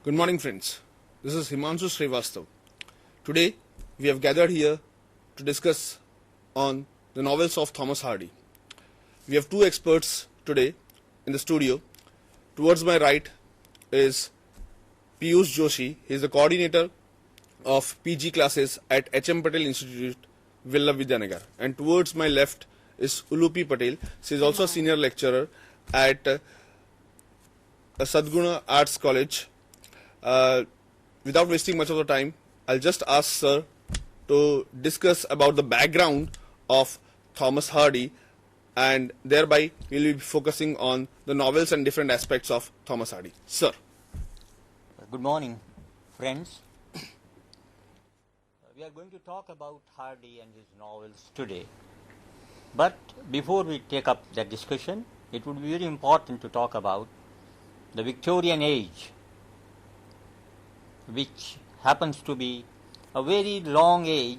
Good morning, friends. This is Himanshu Srivastav. Today, we have gathered here to discuss on the novels of Thomas Hardy. We have two experts today in the studio. Towards my right is Piyush Joshi. He is the coordinator of PG classes at H.M. Patel Institute, Villa Vidyanagar. And towards my left is Ulupi Patel. She is also a senior lecturer at Sadguna Arts College. Without wasting much of the time, I'll just ask sir to discuss about the background of Thomas Hardy, and thereby we'll be focusing on the novels and different aspects of Thomas Hardy. Sir. Good morning, friends. We are going to talk about Hardy and his novels today. But before we take up that discussion, it would be very important to talk about the Victorian age, which happens to be a very long age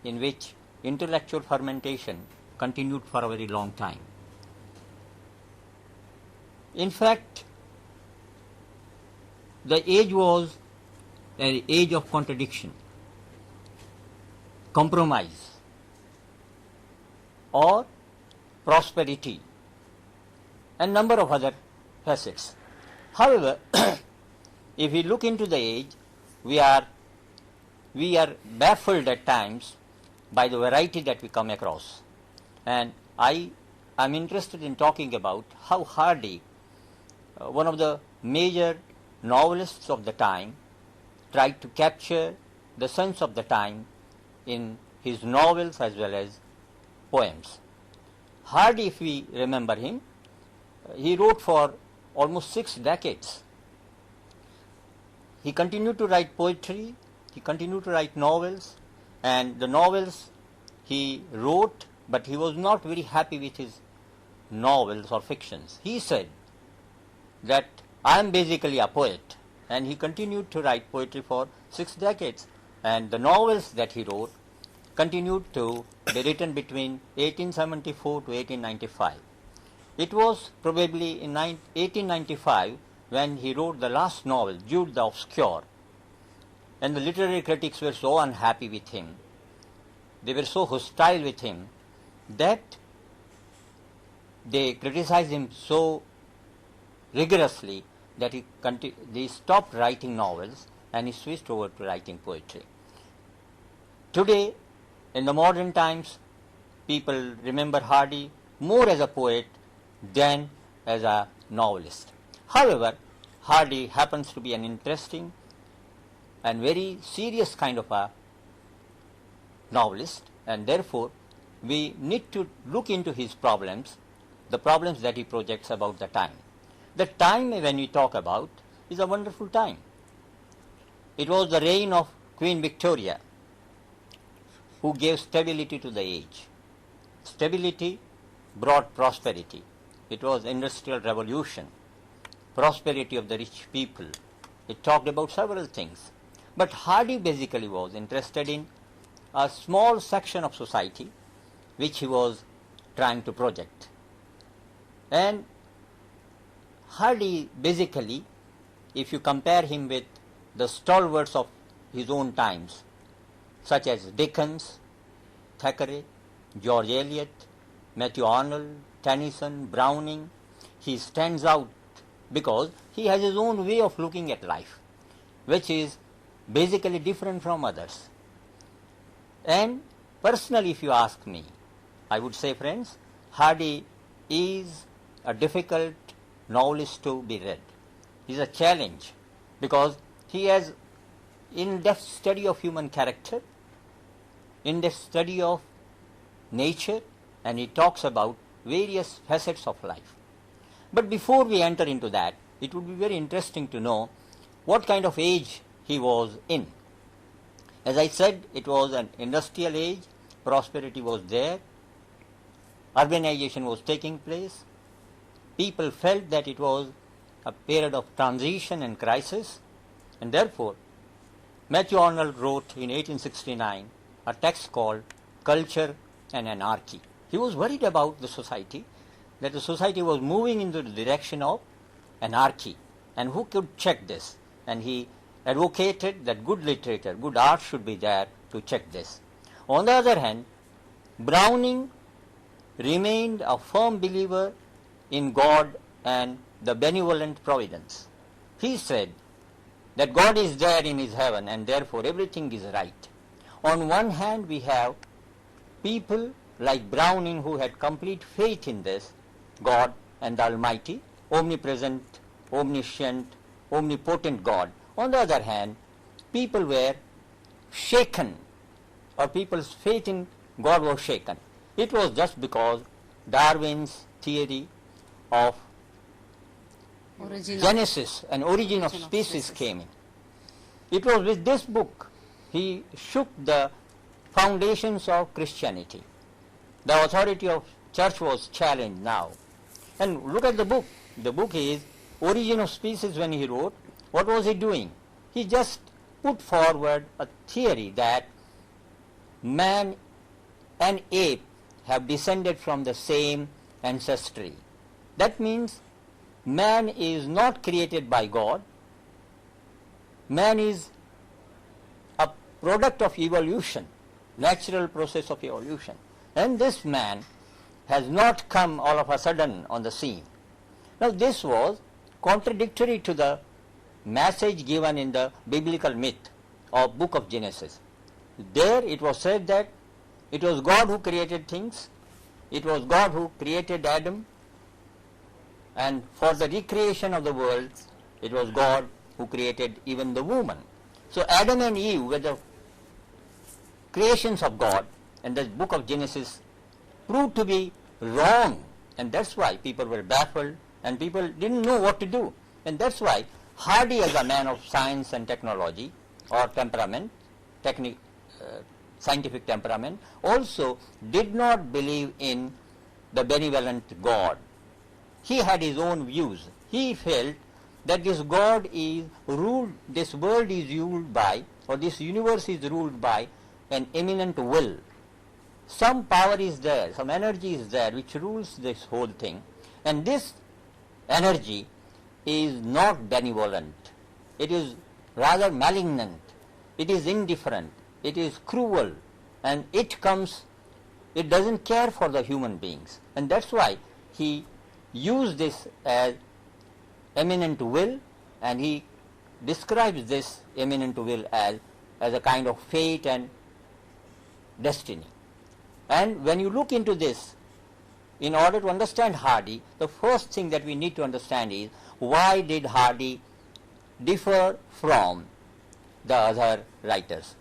in which intellectual fermentation continued for a very long time. In fact, the age was an age of contradiction, compromise, or prosperity, and number of other facets. However, if we look into the age, we are baffled at times by the variety that we come across. And I am interested in talking about how Hardy, one of the major novelists of the time, tried to capture the sense of the time in his novels as well as poems. Hardy, if we remember him, he wrote for almost 6 decades. He continued to write poetry, he continued to write novels, and the novels he wrote, but he was not very happy with his novels or fictions. He said that I am basically a poet, and he continued to write poetry for 6 decades, and the novels that he wrote continued to be written between 1874 to 1895. It was probably in 1895 when he wrote the last novel, Jude the Obscure, and the literary critics were so unhappy with him, they were so hostile with him, that they criticized him so rigorously that they stopped writing novels and he switched over to writing poetry. Today, in the modern times, people remember Hardy more as a poet than as a novelist. However, Hardy happens to be an interesting and very serious kind of a novelist, and therefore we need to look into his problems, the problems that he projects about the time. The time when we talk about is a wonderful time. It was the reign of Queen Victoria, who gave stability to the age. Stability brought prosperity. It was industrial revolution, prosperity of the rich people. It talked about several things. But Hardy basically was interested in a small section of society which he was trying to project. And Hardy basically, if you compare him with the stalwarts of his own times, such as Dickens, Thackeray, George Eliot, Matthew Arnold, Tennyson, Browning, he stands out because he has his own way of looking at life, which is basically different from others. And personally, if you ask me, I would say, friends, Hardy is a difficult novelist to be read. He is a challenge because he has in-depth study of human character, in-depth study of nature, and he talks about various facets of life. But before we enter into that, it would be very interesting to know what kind of age he was in. As I said, it was an industrial age, prosperity was there, urbanization was taking place, people felt that it was a period of transition and crisis, and therefore Matthew Arnold wrote in 1869 a text called Culture and Anarchy. He was worried about the society, that the society was moving into the direction of anarchy. And who could check this? and he advocated that good literature, good art should be there to check this. On the other hand, Browning remained a firm believer in God and the benevolent providence. He said that God is there in his heaven and therefore everything is right. On one hand, we have people like Browning who had complete faith in this God and the Almighty, omnipresent, omniscient, omnipotent God. On the other hand, people were shaken, or people's faith in God was shaken. It was just because Darwin's theory of Genesis and origin of species came in. It was with this book he shook the foundations of Christianity. The authority of church was challenged now. And look at the book. The book is Origin of Species. When he wrote, what was he doing? He just put forward a theory that man and ape have descended from the same ancestry. That means man is not created by God. Man is a product of evolution, natural process of evolution. And this man has not come all of a sudden on the scene. Now this was contradictory to the message given in the biblical myth of book of Genesis. There it was said that it was God who created things, it was God who created Adam, and for the recreation of the world, it was God who created even the woman. So Adam and Eve were the creations of God, and the book of Genesis proved to be wrong, and that's why people were baffled and people didn't know what to do. And that's why Hardy, as a man of science and technology or temperament, scientific temperament, also did not believe in the benevolent God. He had his own views. He felt that this God is ruled, this world is ruled by, or this universe is ruled by an immanent will. Some power is there, some energy is there which rules this whole thing, and this energy is not benevolent. It is rather malignant. It is indifferent. It is cruel, and it doesn't care for the human beings. And that's why he used this as eminent will, and he describes this eminent will as a kind of fate and destiny. And when you look into this, in order to understand Hardy, the first thing that we need to understand is why did Hardy differ from the other writers.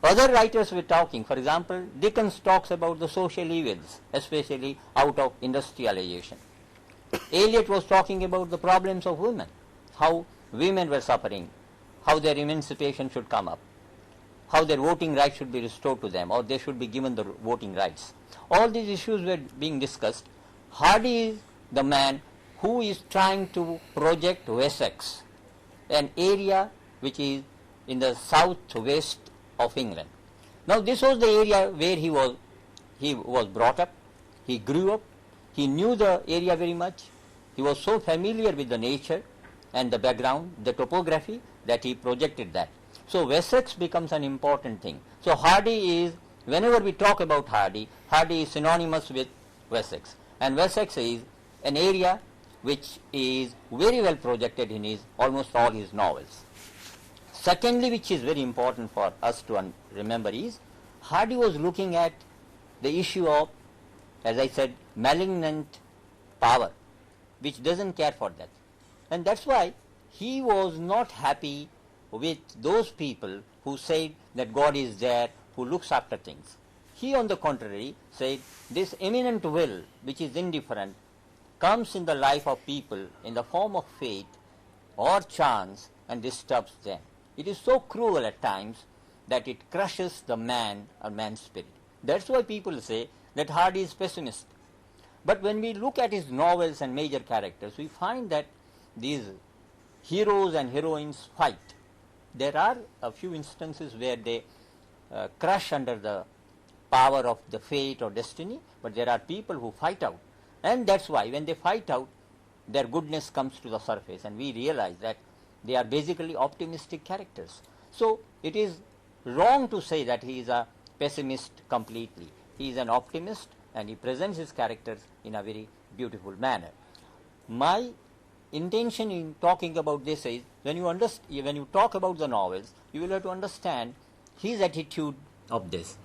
Other writers were talking, for example, Dickens talks about the social evils, especially out of industrialization. Eliot was talking about the problems of women, how women were suffering, how their emancipation should come up, how their voting rights should be restored to them, or they should be given the voting rights. All these issues were being discussed. Hardy is the man who is trying to project Wessex, an area which is in the southwest of England. Now this was the area where he was brought up, he grew up, he knew the area very much, he was so familiar with the nature and the background, the topography, that he projected that. So Wessex becomes an important thing. So Hardy is, whenever we talk about Hardy, Hardy is synonymous with Wessex. And Wessex is an area which is very well projected in almost all his novels. Secondly, which is very important for us to remember, is Hardy was looking at the issue of, as I said, malignant power, which doesn't care for that. And that's why he was not happy with those people who said that God is there, who looks after things. He, on the contrary, said this eminent will, which is indifferent, comes in the life of people in the form of fate or chance and disturbs them. It is so cruel at times that it crushes the man or man's spirit. That's why people say that Hardy is pessimist. But when we look at his novels and major characters, we find that these heroes and heroines fight. There are a few instances where they crush under the power of the fate or destiny, but there are people who fight out. And that's why when they fight out, their goodness comes to the surface, and we realize that They are basically optimistic characters. So it is wrong to say that he is a pessimist completely. He is an optimist and he presents his characters in a very beautiful manner. My intention in talking about this is when you talk about the novels, you will have to understand his attitude of this.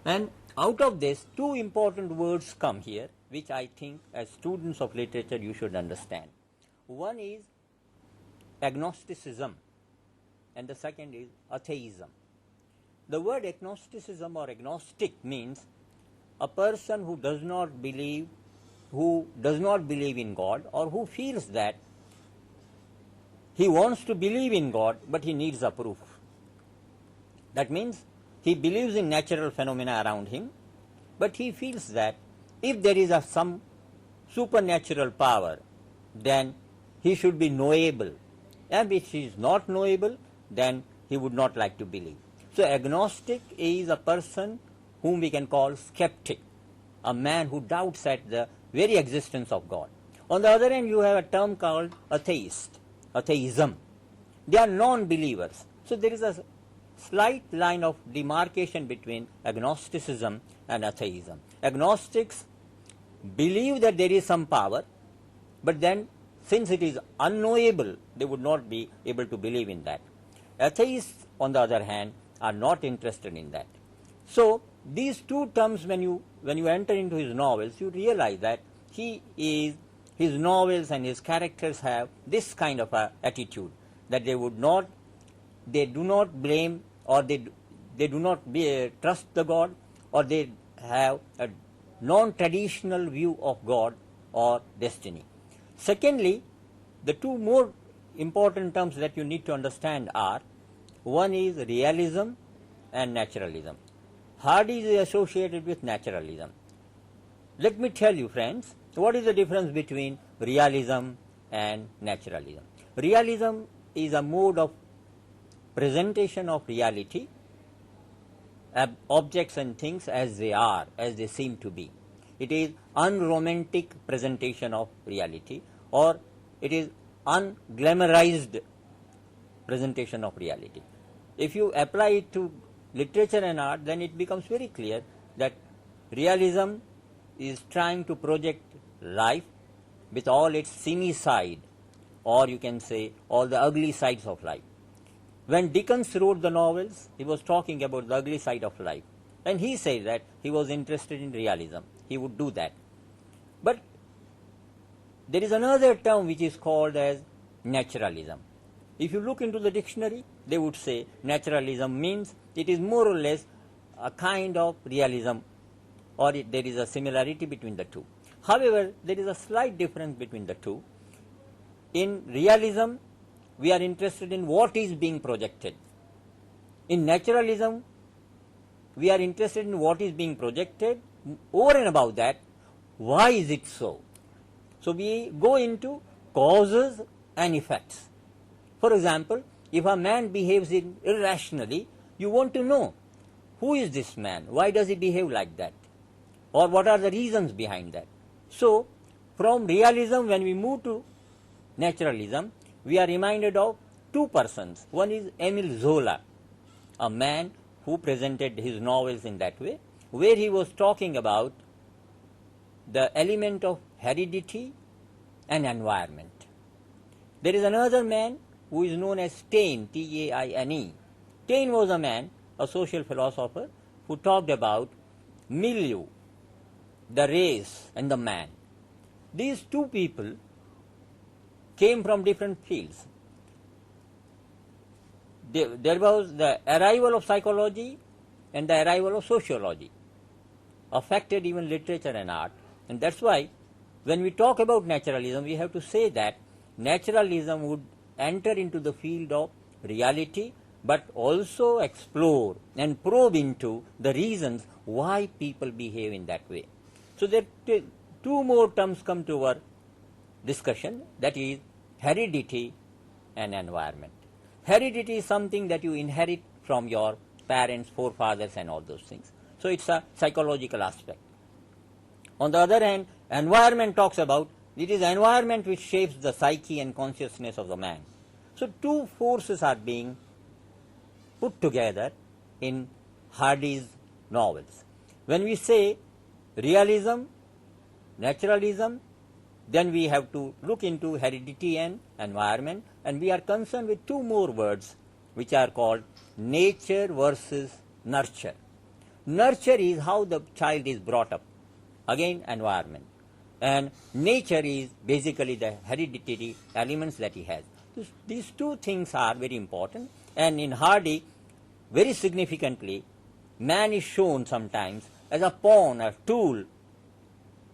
And out of this, two important words come here, which I think as students of literature you should understand. One is agnosticism and the second is atheism. The word agnosticism or agnostic means a person who does not believe in God, or who feels that he wants to believe in God but he needs a proof. That means he believes in natural phenomena around him, but he feels that if there is some supernatural power, then he should be knowable, and if he is not knowable, then he would not like to believe. So agnostic is a person whom we can call skeptic, a man who doubts at the very existence of God. On the other hand, you have a term called atheism. They are non-believers. So there is a slight line of demarcation between agnosticism and atheism. Agnostics believe that there is some power, but then since it is unknowable, they would not be able to believe in that. Atheists, on the other hand, are not interested in that. So these two terms, when you enter into his novels, you realize that his novels and his characters have this kind of a attitude, that they do not blame, or they do not trust the God, or they have a non-traditional view of God or destiny. Secondly, the two more important terms that you need to understand are, one is realism and naturalism. Hardy is associated with naturalism. Let me tell you, friends, what is the difference between realism and naturalism. Realism is a mode of presentation of reality, objects and things as they are, as they seem to be. It is unromantic presentation of reality, or it is unglamorized presentation of reality. If you apply it to literature and art, then it becomes very clear that realism is trying to project life with all its seamy side, or you can say all the ugly sides of life. When Dickens wrote the novels, he was talking about the ugly side of life, and he said that he was interested in realism. He would do that. But there is another term which is called as naturalism. If you look into the dictionary, they would say naturalism means it is more or less a kind of realism, or there is a similarity between the two. However, there is a slight difference between the two. In realism, we are interested in what is being projected. In naturalism, we are interested in what is being projected. Over and above that, why is it so? So we go into causes and effects. For example, if a man behaves irrationally, you want to know, who is this man? Why does he behave like that? Or what are the reasons behind that? So, from realism, when we move to naturalism, we are reminded of two persons. One is Emile Zola, a man who presented his novels in that way, where he was talking about the element of heredity and environment. There is another man who is known as Taine, T-A-I-N-E. Taine was a man, a social philosopher, who talked about milieu, the race and the man. These two people came from different fields. There was the arrival of psychology and the arrival of sociology, affected even literature and art. And that's why when we talk about naturalism, we have to say that naturalism would enter into the field of reality, but also explore and probe into the reasons why people behave in that way. So there two more terms come to our discussion, that is heredity and environment. Heredity is something that you inherit from your parents, forefathers and all those things. So it's a psychological aspect. On the other hand, environment talks about, it is environment which shapes the psyche and consciousness of the man. So two forces are being put together in Hardy's novels. When we say realism, naturalism, then we have to look into heredity and environment, and we are concerned with two more words which are called nature versus nurture. Nurture is how the child is brought up, again environment, and nature is basically the hereditary elements that he has. These two things are very important, and in Hardy, very significantly, man is shown sometimes as a pawn, a tool,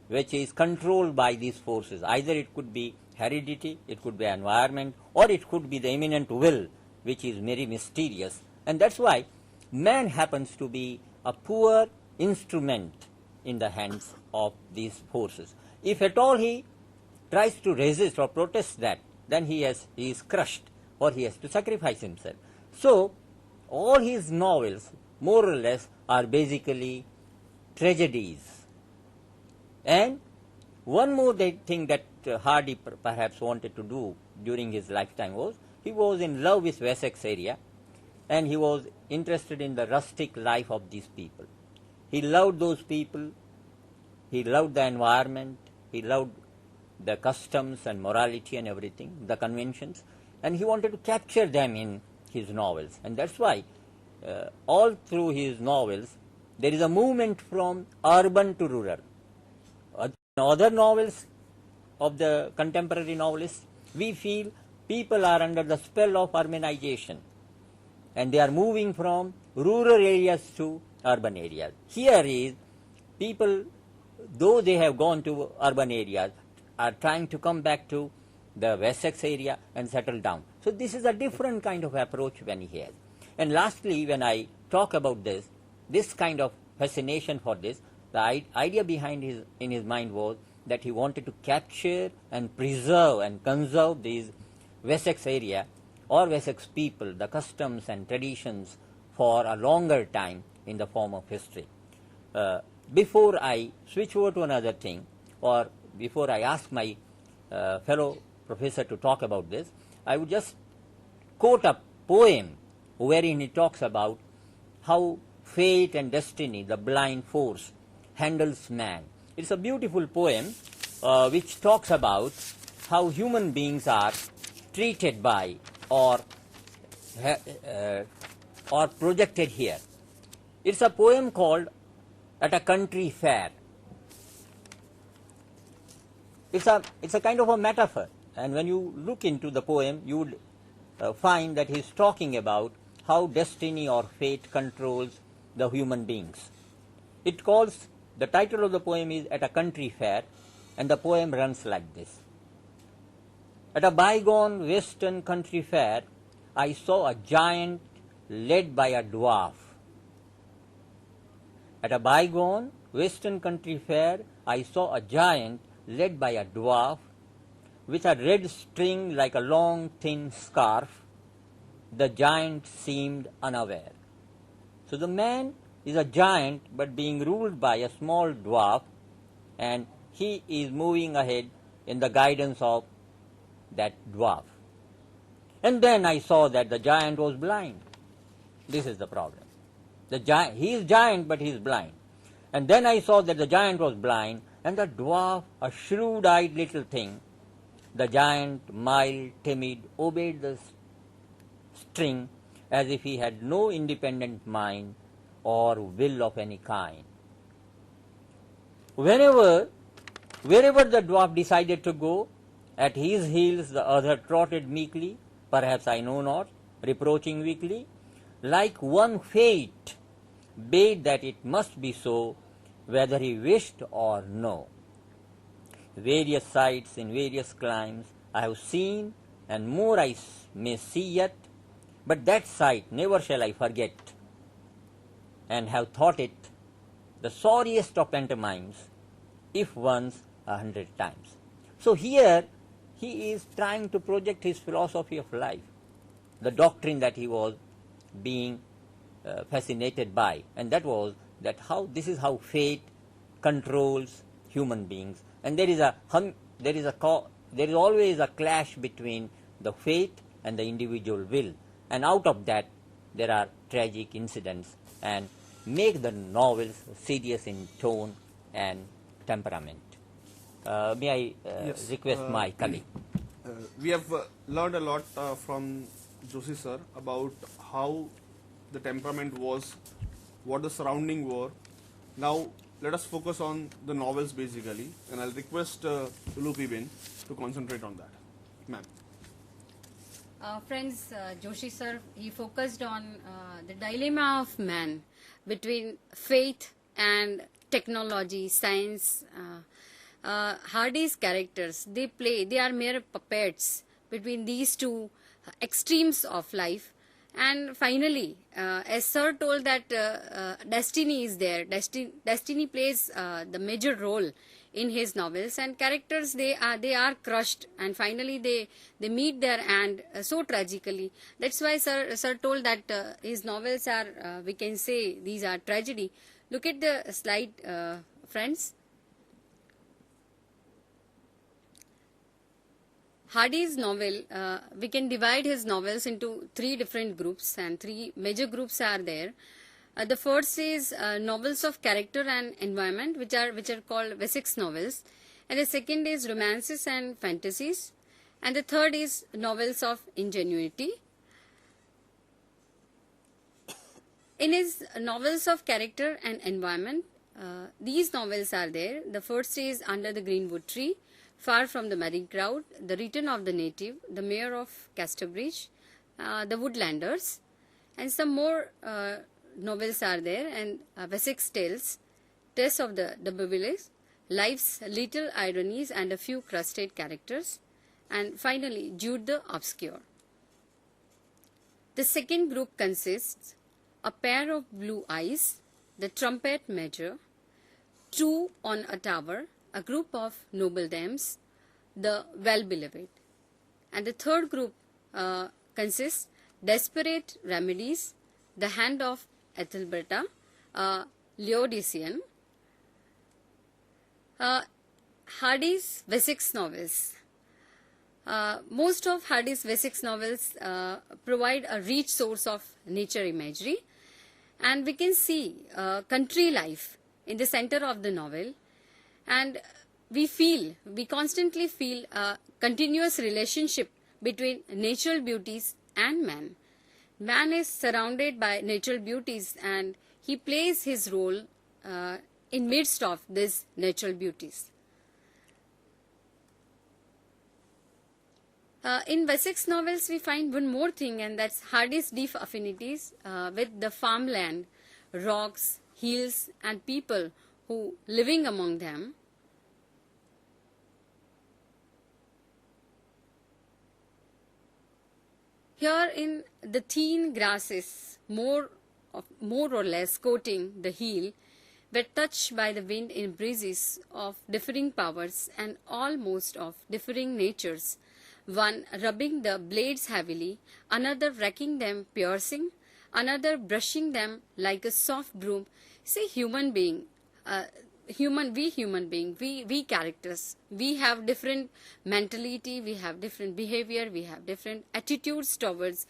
which is controlled by these forces. Either it could be heredity, it could be environment, or it could be the immanent will, which is very mysterious. And that's why man happens to be a poor instrument in the hands of these forces. If at all he tries to resist or protest that, then he is crushed, or he has to sacrifice himself. So all his novels, more or less, are basically tragedies. And one more thing that Hardy perhaps wanted to do during his lifetime was, he was in love with Wessex area, and he was interested in the rustic life of these people. He loved those people, he loved the environment, he loved the customs and morality and everything, the conventions, and he wanted to capture them in his novels. And that's why all through his novels there is a movement from urban to rural. Other novels of the contemporary novelists, we feel people are under the spell of urbanization, and they are moving from rural areas to urban areas. Here is people, though they have gone to urban areas, are trying to come back to the Wessex area and settle down. So this is a different kind of approach when he has. And lastly, when I talk about this kind of fascination for this, the idea behind in his mind was that he wanted to capture and preserve and conserve these Wessex area or Wessex people, the customs and traditions, for a longer time in the form of history. Before I switch over to another thing, or before I ask my fellow professor to talk about this, I would just quote a poem wherein he talks about how fate and destiny, the blind force, handles man. It's a beautiful poem which talks about how human beings are treated by or projected here. It's a poem called At a Country Fair. It's a kind of a metaphor, and when you look into the poem, you would find that he's talking about how destiny or fate controls the human beings. The title of the poem is At a Country Fair, and the poem runs like this. At a bygone western country fair, I saw a giant led by a dwarf. At a bygone western country fair, I saw a giant led by a dwarf with a red string like a long thin scarf. The giant seemed unaware. So the man is a giant but being ruled by a small dwarf, and he is moving ahead in the guidance of that dwarf. And then I saw that the giant was blind. This is the problem. He is giant but he is blind. And then I saw that the giant was blind, and the dwarf, a shrewd-eyed little thing. The giant, mild, timid, obeyed the string as if he had no independent mind or will of any kind. Wherever the dwarf decided to go, at his heels the other trotted meekly, perhaps I know not, reproaching weakly, like one fate bade that it must be so, whether he wished or no. Various sights in various climes I have seen, and more I may see yet, but that sight never shall I forget, and have thought it the sorriest of pantomimes, if once 100 times. So here he is trying to project his philosophy of life, the doctrine that he was being fascinated by, and that was that this is how fate controls human beings. And there is always a clash between the fate and the individual will, and out of that there are tragic incidents and make the novels serious in tone and temperament. May I Yes, request my colleague? We have learned a lot from Joshi sir about how the temperament was, what the surrounding were. Now let us focus on the novels basically, and I'll request Lupi Ben to concentrate on that. Ma'am. Friends, Joshi sir, he focused on the dilemma of man between faith and technology, science. Hardy's characters, they are mere puppets between these two extremes of life. And finally, as sir told that destiny is there, destiny plays the major role in his novels, and characters they are crushed, and finally they meet their end so tragically. That's why sir told that his novels are we can say these are tragedy. Look at the slide, friends. Hardy's novel, we can divide his novels into three different groups, and three major groups are there. The first is novels of character and environment, which are called Wessex novels, and the second is romances and fantasies, and the third is novels of ingenuity. In his novels of character and environment, these novels are there. The first is Under the Greenwood Tree, Far from the Madding Crowd, The Return of the Native, The Mayor of Casterbridge, The Woodlanders, and some more novels are there, and Wessex Tales, Tess of the D'Urbervilles, Life's Little Ironies and a Few Crusted Characters, and finally Jude the Obscure. The second group consists A Pair of Blue Eyes, The Trumpet Major, Two on a Tower, A Group of Noble Dames, The Well-Beloved. And the third group consists Desperate Remedies, The Hand of Ethelberta, Laodicean. Hardy's Wessex novels. Most of Hardy's Wessex novels provide a rich source of nature imagery, and we can see country life in the center of the novel, and we constantly feel a continuous relationship between natural beauties and man. Man is surrounded by natural beauties, and he plays his role in midst of these natural beauties. In Wessex novels, we find one more thing, and that's Hardy's deep affinities with the farmland, rocks, hills, and people who living among them. Here in the thin grasses, more or less coating the hill, were touched by the wind in breezes of differing powers and almost of differing natures, one rubbing the blades heavily, another racking them piercing, another brushing them like a soft broom. Say human being, we characters, we have different mentality, we have different behavior, we have different attitudes towards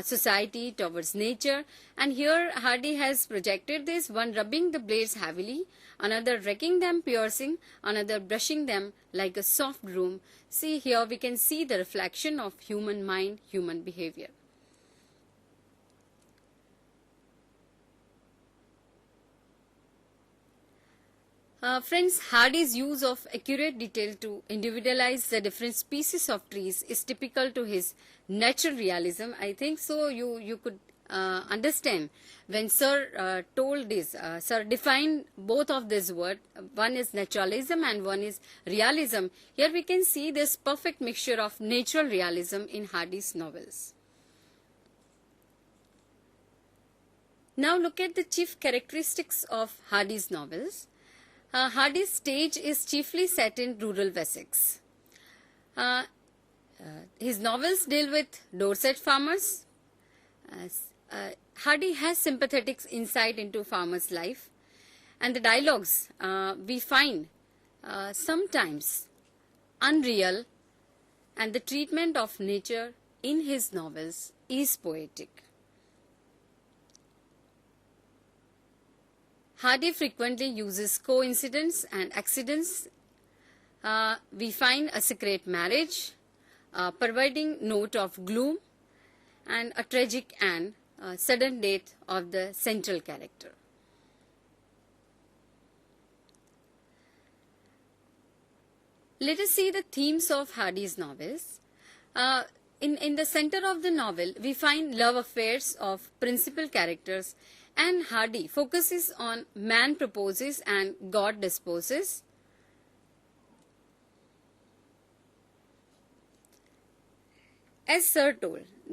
society, towards nature. And here Hardy has projected this, one rubbing the blades heavily, another racking them piercing, another brushing them like a soft broom. See, here we can see the reflection of human mind, human behavior. Friends, Hardy's use of accurate detail to individualize the different species of trees is typical to his natural realism. I think so you could understand when Sir told this, Sir defined both of these words. One is naturalism and one is realism. Here we can see this perfect mixture of natural realism in Hardy's novels. Now look at the chief characteristics of Hardy's novels. Hardy's stage is chiefly set in rural Wessex. His novels deal with Dorset farmers. Hardy has sympathetic insight into farmers' life, and the dialogues we find sometimes unreal, and the treatment of nature in his novels is poetic. Hardy frequently uses coincidence and accidents. We find a secret marriage, a pervading note of gloom, and a tragic and sudden death of the central character. Let us see the themes of Hardy's novels. In the center of the novel, we find love affairs of principal characters, and Hardy focuses on man proposes and God disposes. As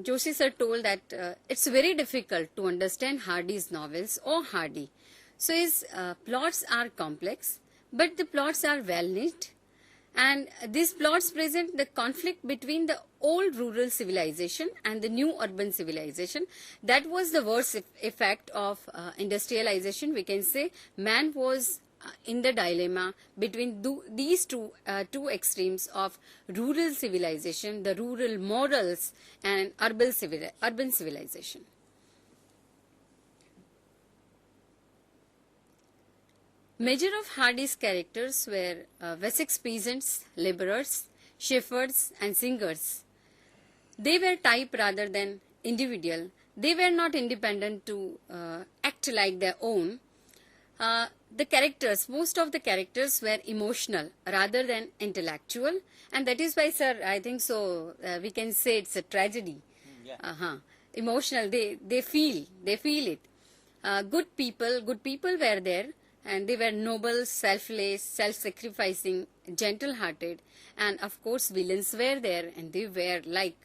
Joshi sir told that it's very difficult to understand Hardy's novels or Hardy. So his plots are complex, but the plots are well knit. And these plots present the conflict between the old rural civilization and the new urban civilization. That was the worst effect of industrialization. We can say man was in the dilemma between these two extremes of rural civilization, the rural morals, and urban civilization. Major of Hardy's characters were Wessex peasants, laborers, shepherds, and singers. They were type rather than individual. They were not independent to act like their own. The characters, most of the characters were emotional rather than intellectual, and that is why, sir, I think so, we can say it's a tragedy. Yeah. Emotional, they feel it. Good people were there, and they were noble, selfless, self-sacrificing, gentle-hearted, and of course villains were there, and they were like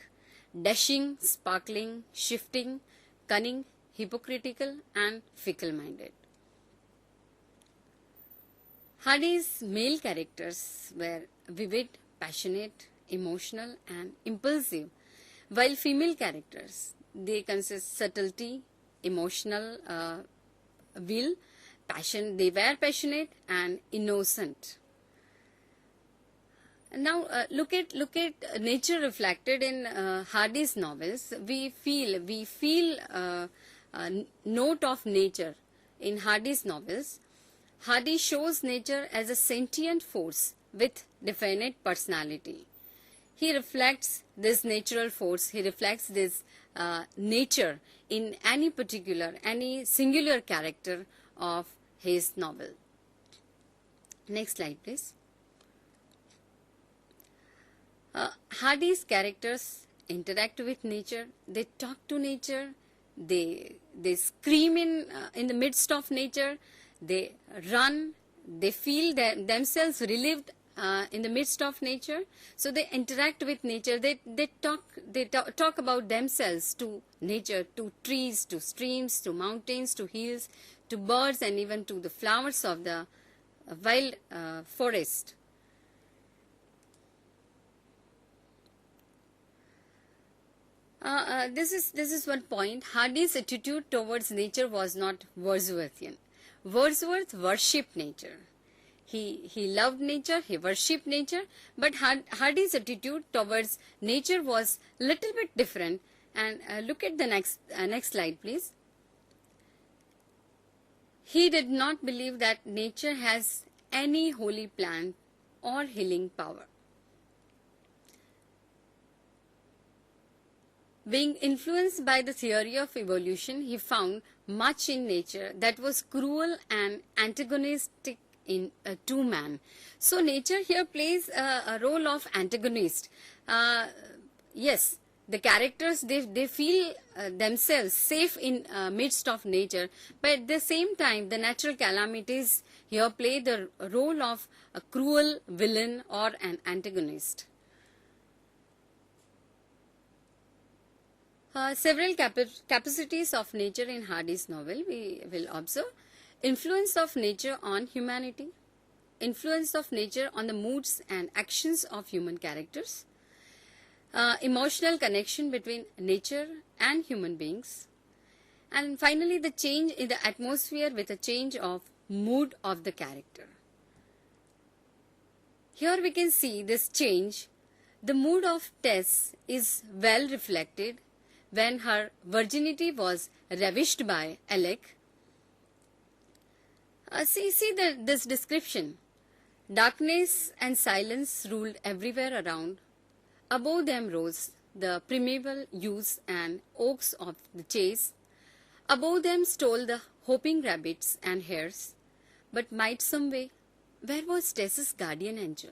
dashing, sparkling, shifting, cunning, hypocritical, and fickle-minded. Hardy's male characters were vivid, passionate, emotional, and impulsive, while female characters, they consist subtlety, emotional will, passion. They were passionate and innocent. Now look at nature reflected in Hardy's novels. We feel a note of nature in Hardy's novels. Hardy shows nature as a sentient force with definite personality. He reflects this natural force, he reflects this nature in any singular character of his novel. Next slide, please. Hardy's characters interact with nature, they talk to nature, they scream in the midst of nature, they run, they feel themselves relieved in the midst of nature. So they interact with nature, they talk about themselves to nature, to trees, to streams, to mountains, to hills, to birds, and even to the flowers of the wild forest. This is one point. Hardy's attitude towards nature was not Wordsworthian. Wordsworth worshipped nature. He loved nature, he worshipped nature, but Hardy's attitude towards nature was little bit different. And look at the next slide, please. He did not believe that nature has any holy plant or healing power. Being influenced by the theory of evolution, he found much in nature that was cruel and antagonistic to man. So nature here plays a role of antagonist. Yes, the characters, they feel themselves safe in midst of nature, but at the same time the natural calamities here play the role of a cruel villain or an antagonist. Several capacities of nature in Hardy's novel we will observe. Influence of nature on humanity, influence of nature on the moods and actions of human characters, emotional connection between nature and human beings, and finally the change in the atmosphere with a change of mood of the character. Here we can see this change The mood of Tess is well reflected when her virginity was ravished by Alec. This description. Darkness and silence ruled everywhere around. Above them rose the primeval yews and oaks of the chase. Above them stole the hopping rabbits and hares. But might some way, where was Tess's guardian angel?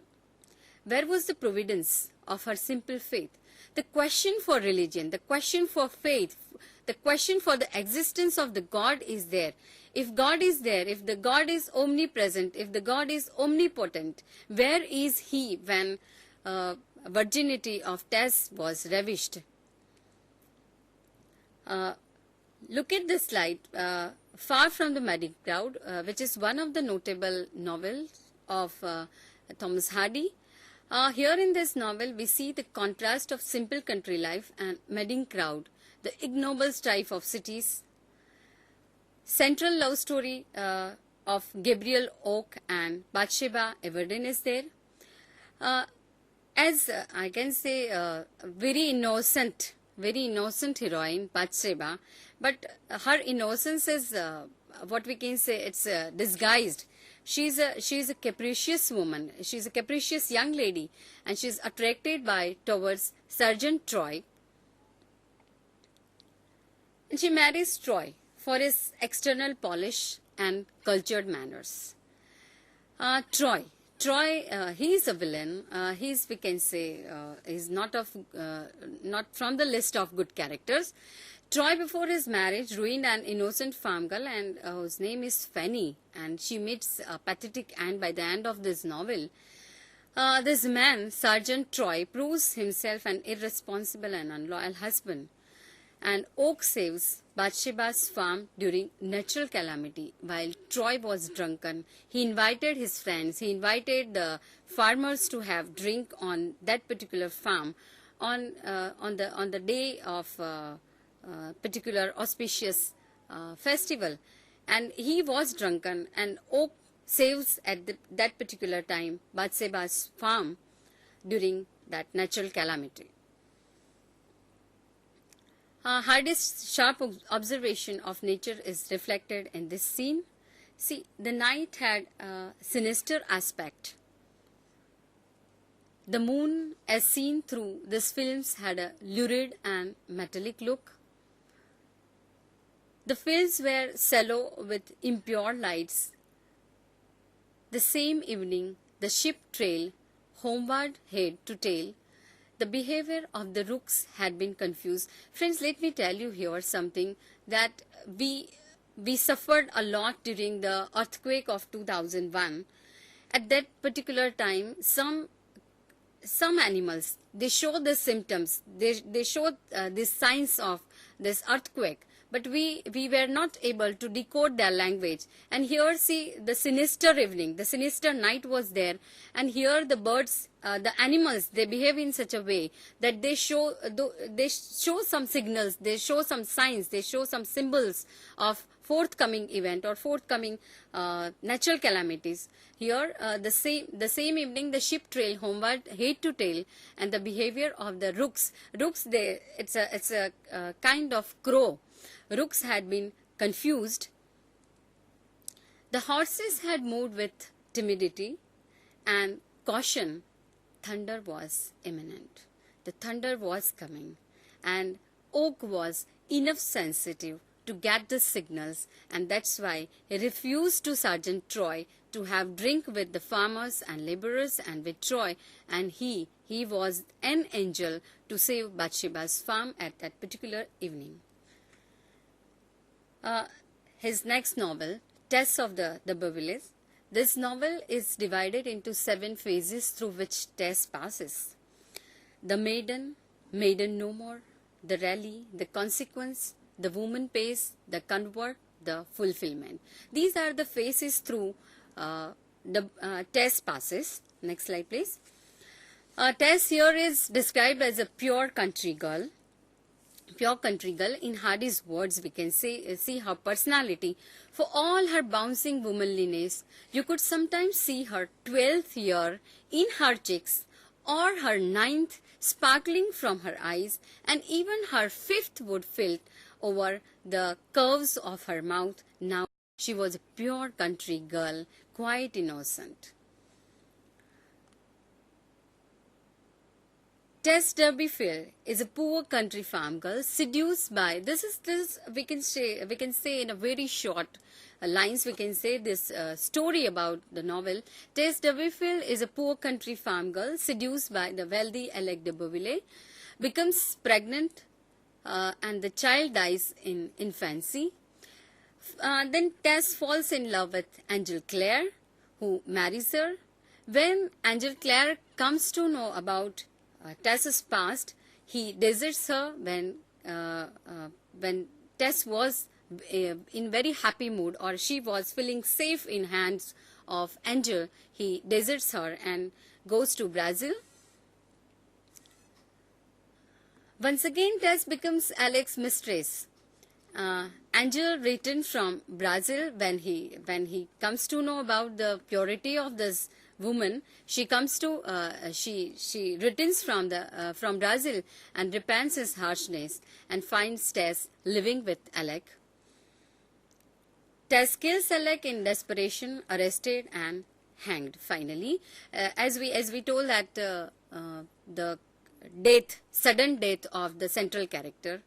Where was the providence of her simple faith? The question for religion, the question for faith, the question for the existence of the God is there. If God is there, if the God is omnipresent, if the God is omnipotent, where is He when virginity of Tess was ravished? Look at this slide. Far from the Madding Crowd, which is one of the notable novels of Thomas Hardy. Here in this novel, we see the contrast of simple country life and madding crowd, the ignoble strife of cities. Central love story of Gabriel Oak and Bathsheba Everden is there. As I can say, very innocent heroine, Bathsheba, but her innocence is what we can say, it's disguised. She's a capricious woman. She's a capricious young lady, and she's attracted towards Sergeant Troy. And she marries Troy for his external polish and cultured manners. Troy, he is a villain. He's, we can say, he's not from the list of good characters. Troy, before his marriage, ruined an innocent farm girl, and whose name is Fanny, and she meets a pathetic end by the end of this novel. This man, Sergeant Troy, proves himself an irresponsible and unloyal husband, and Oak saves Bathsheba's farm during natural calamity. While Troy was drunken, he invited his friends, he invited the farmers to have drink on that particular farm on the day of particular auspicious festival, and he was drunken, and Oak saves at that particular time Bathsheba's farm during that natural calamity. Hardy's sharp observation of nature is reflected in this scene. See, the night had a sinister aspect. The moon, as seen through these films, had a lurid and metallic look. The fields were sallow with impure lights. The same evening, the ship trailed homeward head to tail. The behavior of the rooks had been confused. Friends, let me tell you here something, that we suffered a lot during the earthquake of 2001. At that particular time, some animals, they show the symptoms, they show the signs of this earthquake, but we were not able to decode their language. And here, see, the sinister evening, the sinister night was there, and here the birds, the animals, they behave in such a way that they show some signals, they show some signs, they show some symbols of forthcoming event or forthcoming natural calamities. Here, the same evening, the ship trailed homeward head to tail, and the behavior of the rooks, it's a kind of crow. Rooks had been confused. The horses had moved with timidity and caution. Thunder was imminent. The thunder was coming, and Oak was enough sensitive to get the signals, and that's why he refused to Sergeant Troy to have drink with the farmers and laborers and with Troy, and he was an angel to save Bathsheba's farm at that particular evening. His next novel, Tess of the Beverleys. This novel is divided into 7 phases through which Tess passes. The maiden no more, the rally, the consequence, the woman pays, the convert, the fulfillment. These are the phases through Tess passes. Next slide, please. Tess here is described as a pure country girl. In Hardy's words, we can see her personality. For all her bouncing womanliness, you could sometimes see her 12th year in her cheeks, or her ninth sparkling from her eyes, and even her fifth would fill over the curves of her mouth. Now she was a pure country girl, quite innocent. Tess Durbeyfield is a poor country farm girl seduced by this we can say in a very short lines we can say this story about the novel. Tess Durbeyfield is a poor country farm girl seduced by the wealthy Alec de Bouvilliers, becomes pregnant and the child dies in infancy. Then Tess falls in love with Angel Clare, who marries her. When Angel Clare comes to know about Tess's past, he deserts her when Tess was in very happy mood, or she was feeling safe in hands of Angel. He deserts her and goes to Brazil. Once again, Tess becomes Alec's mistress. Angel returned from Brazil when he comes to know about the purity of this woman. She comes to she returns from Brazil and repents his harshness and finds Tess living with Alec. Tess kills Alec in desperation, arrested and hanged. Finally, as we told that the sudden death of the central character.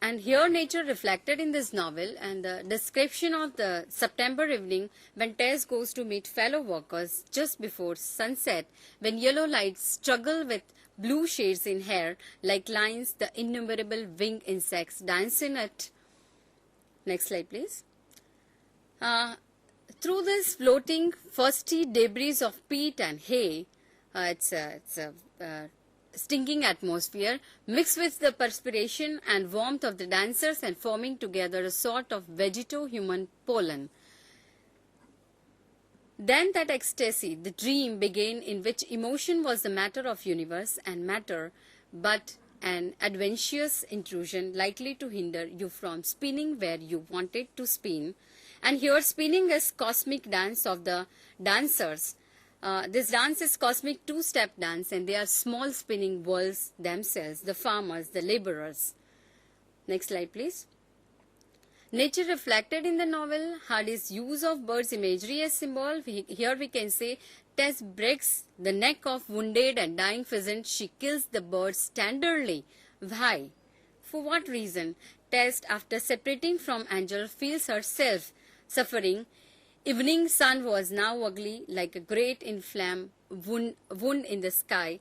And here nature reflected in this novel, and the description of the September evening when Tess goes to meet fellow workers just before sunset, when yellow lights struggle with blue shades in hair like lines, the innumerable winged insects dance in it. Next slide, please. Through this floating frosty debris of peat and hay, it's a stinking atmosphere mixed with the perspiration and warmth of the dancers and forming together a sort of vegeto-human pollen. Then that ecstasy, the dream began, in which emotion was the matter of universe and matter, but an adventitious intrusion likely to hinder you from spinning where you wanted to spin. And here spinning is cosmic dance of the dancers. This dance is cosmic two-step dance, and they are small spinning worlds themselves, the farmers, the laborers. Next slide, please. Nature reflected in the novel, Hardy's use of birds' imagery as symbol. Here we can say Tess breaks the neck of wounded and dying pheasant. She kills the birds tenderly. Why? For what reason? Tess, after separating from Angel, feels herself suffering. Evening sun was now ugly, like a great inflamed wound in the sky.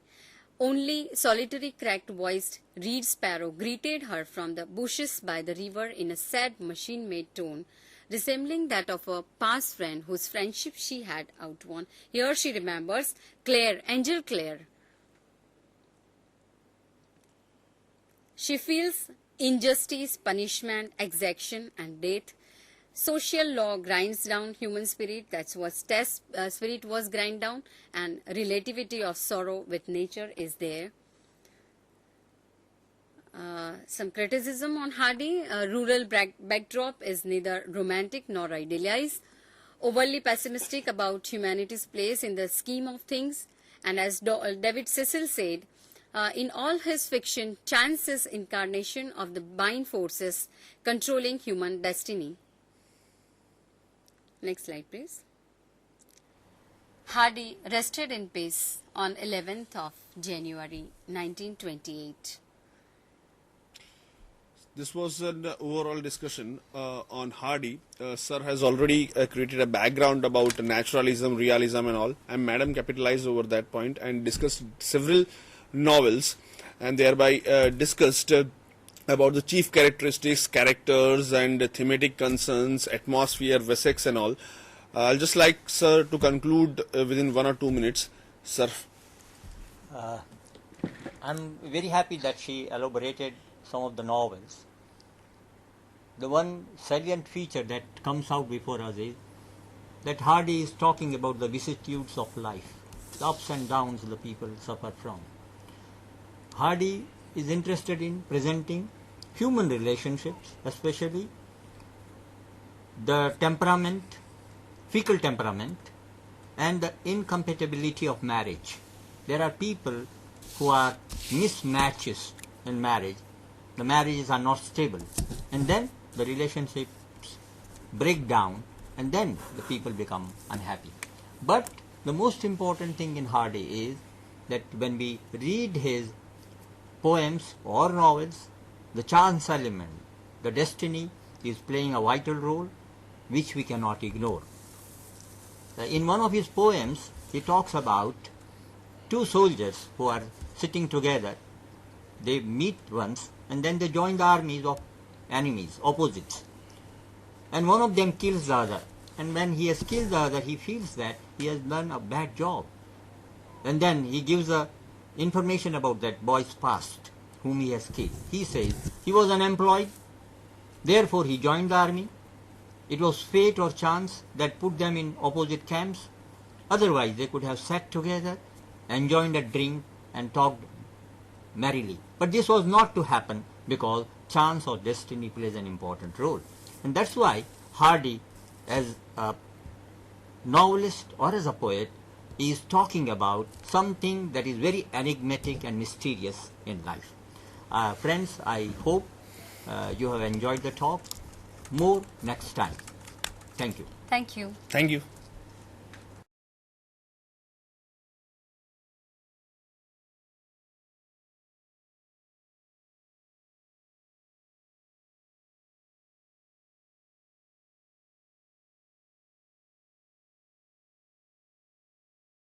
Only solitary cracked-voiced reed sparrow greeted her from the bushes by the river in a sad machine-made tone, resembling that of a past friend whose friendship she had outworn. Here she remembers Clare, Angel Clare. She feels injustice, punishment, exaction, and death. Social law grinds down human spirit. That's what Tess' spirit was grind down, and relativity of sorrow with nature is there. Some criticism on Hardy. Rural backdrop is neither romantic nor idealized, overly pessimistic about humanity's place in the scheme of things, and as David Cecil said, in all his fiction, chance is incarnation of the benign forces controlling human destiny. Next slide, please. Hardy rested in peace on 11th of January 1928. This was an overall discussion on Hardy. Sir has already created a background about naturalism, realism and all, and Madam capitalized over that point and discussed several novels, and thereby discussed about the chief characteristics, characters and thematic concerns, atmosphere, Wessex and all. I'll just like Sir to conclude within 1 or 2 minutes. Sir. I'm very happy that she elaborated some of the novels. The one salient feature that comes out before us is that Hardy is talking about the vicissitudes of life, the ups and downs the people suffer from. Hardy is interested in presenting human relationships, especially the temperament, fecal temperament, and the incompatibility of marriage. There are people who are mismatches in marriage. The marriages are not stable, and then the relationships break down, and then the people become unhappy. But the most important thing in Hardy is that when we read his poems or novels, the chance element, the destiny is playing a vital role which we cannot ignore. In one of his poems, he talks about two soldiers who are sitting together. They meet once and then they join the armies of enemies, opposites. And one of them kills the other. And when he has killed the other, he feels that he has done a bad job. And then he gives information about that boy's past, whom he has killed. He says he was unemployed, therefore he joined the army. It was fate or chance that put them in opposite camps. Otherwise they could have sat together, enjoyed a drink and talked merrily. But this was not to happen because chance or destiny plays an important role. And that's why Hardy, as a novelist or as a poet, is talking about something that is very enigmatic and mysterious in life. Friends, I hope you have enjoyed the talk. More next time. Thank you. Thank you. Thank you.